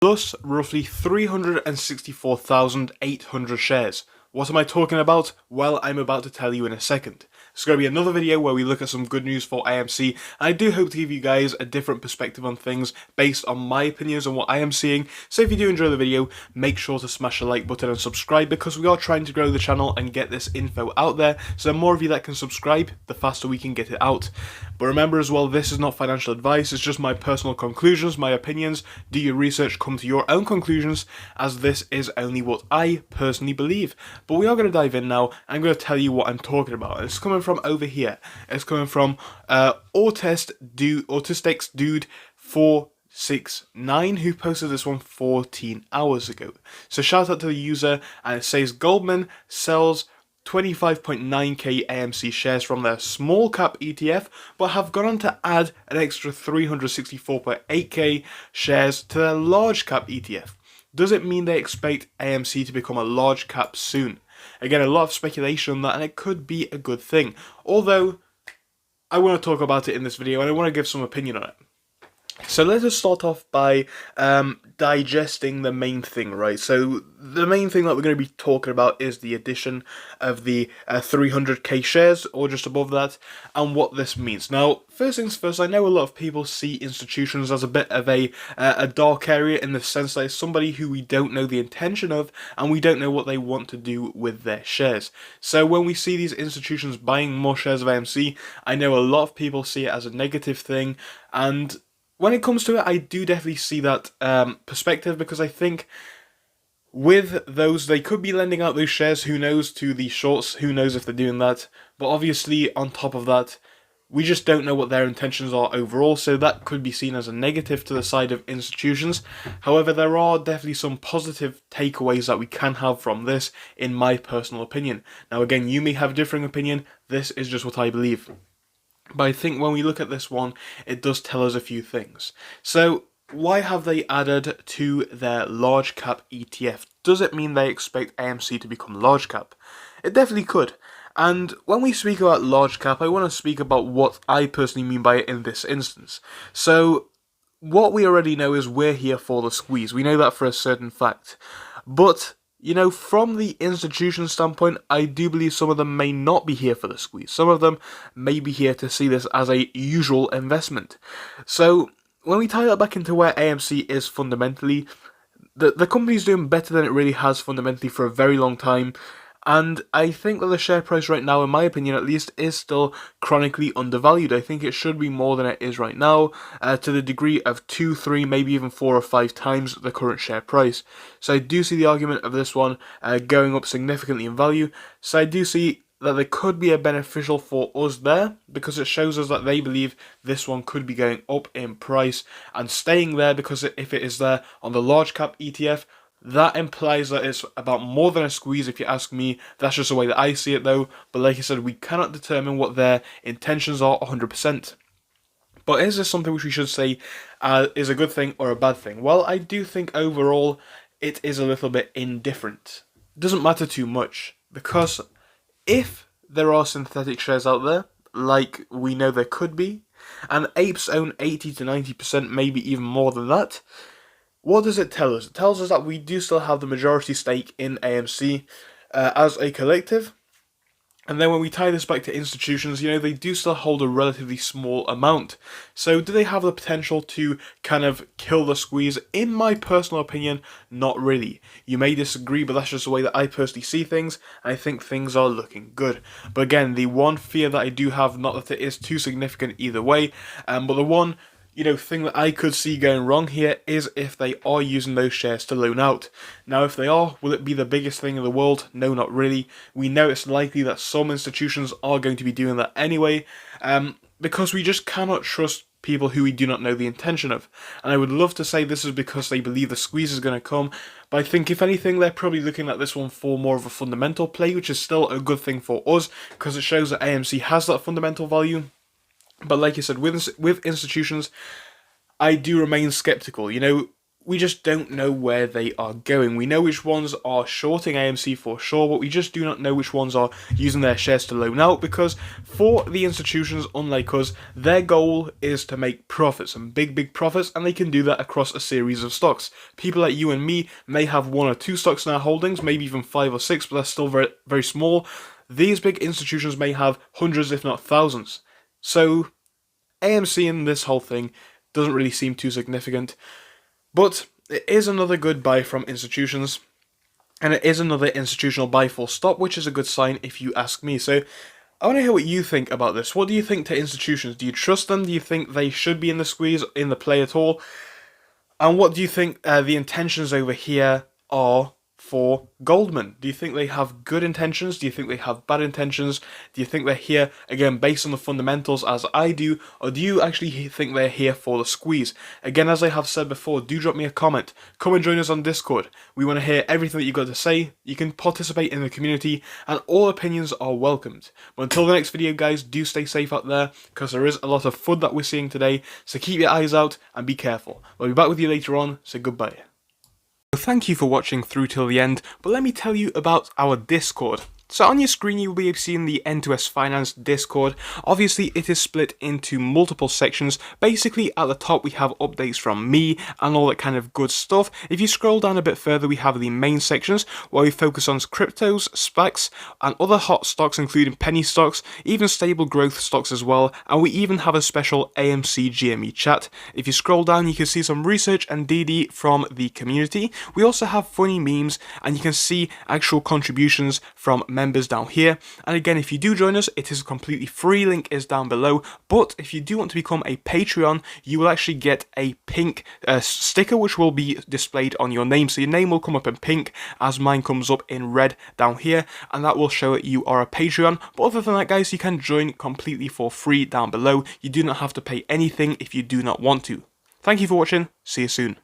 Thus roughly 364,800 shares. What am I talking about? Well, I'm about to tell you in a second. It's going to be another video where we look at some good news for AMC, and I do hope to give you guys a different perspective on things based on my opinions on what I am seeing. So if you do enjoy the video, make sure to smash the like button and subscribe, because we are trying to grow the channel and get this info out there. So the more of you that can subscribe, the faster we can get it out. But remember as well, this is not financial advice, it's just my personal conclusions, my opinions. Do your research, come to your own conclusions, as this is only what I personally believe. But we are going to dive in now. I'm going to tell you what I'm talking about. It's coming from over here. It's coming from Autistics Dude 469, who posted this one 14 hours ago. So shout out to the user, and it says Goldman sells 25.9k AMC shares from their small cap ETF, but have gone on to add an extra 364.8k shares to their large cap ETF. Does it mean they expect AMC to become a large cap soon? Again, a lot of speculation on that, and it could be a good thing. Although, I want to talk about it in this video, and I want to give some opinion on it. So let us start off by digesting the main thing, right? So the main thing that we're going to be talking about is the addition of the 300k shares, or just above that, and what this means. Now, first things first, I know a lot of people see institutions as a bit of a dark area, in the sense that it's somebody who we don't know the intention of, and we don't know what they want to do with their shares. So when we see these institutions buying more shares of AMC, I know a lot of people see it as a negative thing, and when it comes to it, I do definitely see that perspective, because I think with those, they could be lending out those shares, who knows, to the shorts, who knows if they're doing that. But obviously, on top of that, we just don't know what their intentions are overall, so that could be seen as a negative to the side of institutions. However, there are definitely some positive takeaways that we can have from this, in my personal opinion. Now again, you may have a differing opinion, this is just what I believe. But I think when we look at this one, it does tell us a few things. So, why have they added to their large cap ETF? Does it mean they expect AMC to become large cap? It definitely could. And when we speak about large cap, I want to speak about what I personally mean by it in this instance. So, what we already know is we're here for the squeeze. We know that for a certain fact. But you know, from the institution standpoint, I do believe some of them may not be here for the squeeze. Some of them may be here to see this as a usual investment. So, when we tie that back into where AMC is fundamentally, the company's doing better than it really has fundamentally for a very long time. And I think that the share price right now, in my opinion at least, is still chronically undervalued. I think it should be more than it is right now, to the degree of 2, 3, maybe even 4 or 5 times the current share price. So I do see the argument of this one going up significantly in value. So I do see that there could be a beneficial for us there, because it shows us that they believe this one could be going up in price and staying there, because if it is there on the large cap ETF, that implies that it's about more than a squeeze, if you ask me. That's just the way that I see it though. But like I said, we cannot determine what their intentions are 100%. But is this something which we should say is a good thing or a bad thing? Well, I do think overall it is a little bit indifferent. It doesn't matter too much, because if there are synthetic shares out there, like we know there could be, and apes own 80 to 90%, maybe even more than that, what does it tell us? It tells us that we do still have the majority stake in AMC as a collective. And then when we tie this back to institutions, you know, they do still hold a relatively small amount. So do they have the potential to kind of kill the squeeze? In my personal opinion, not really. You may disagree, but that's just the way that I personally see things. I think things are looking good. But again, the one fear that I do have, not that it is too significant either way, but the one thing that I could see going wrong here is if they are using those shares to loan out. Now, if they are, will it be the biggest thing in the world? No, not really. We know it's likely that some institutions are going to be doing that anyway, because we just cannot trust people who we do not know the intention of. And I would love to say this is because they believe the squeeze is going to come, but I think if anything, they're probably looking at this one for more of a fundamental play, which is still a good thing for us, because it shows that AMC has that fundamental value. But like I said, with institutions, I do remain skeptical. You know, we just don't know where they are going. We know which ones are shorting AMC for sure, but we just do not know which ones are using their shares to loan out, because for the institutions, unlike us, their goal is to make profits, and big profits, and they can do that across a series of stocks. People like you and me may have 1 or 2 stocks in our holdings, maybe even 5 or 6, but that's still very small. These big institutions may have hundreds, if not thousands. So AMC in this whole thing doesn't really seem too significant. But it is another good buy from institutions, and it is another institutional buy full stop, which is a good sign if you ask me. So I want to hear what you think about this. What do you think to institutions? Do you trust them? Do you think they should be in the squeeze, in the play at all? And what do you think the intentions over here are for Goldman? Do you think they have good intentions? Do you think they have bad intentions? Do you think they're here, again, based on the fundamentals as I do? Or do you actually think they're here for the squeeze? Again, as I have said before, do drop me a comment. Come and join us on Discord. We want to hear everything that you've got to say. You can participate in the community, and all opinions are welcomed. But until the next video, guys, do stay safe out there, because there is a lot of FUD that we're seeing today. So keep your eyes out and be careful. We'll be back with you later on, so goodbye. Thank you for watching through till the end, but let me tell you about our Discord. So on your screen you will be seeing the N2S Finance Discord. Obviously it is split into multiple sections. Basically at the top we have updates from me and all that kind of good stuff. If you scroll down a bit further we have the main sections where we focus on cryptos, SPACs and other hot stocks including penny stocks, even stable growth stocks as well, and we even have a special AMC GME chat. If you scroll down you can see some research and DD from the community. We also have funny memes and you can see actual contributions from members down here. And again, if you do join us, it is completely free, link is down below. But if you do want to become a Patreon, you will actually get a pink sticker which will be displayed on your name. So your name will come up in pink as mine comes up in red down here, and that will show that you are a Patreon. But other than that, guys, you can join completely for free down below. You do not have to pay anything if you do not want to. Thank you for watching, see you soon.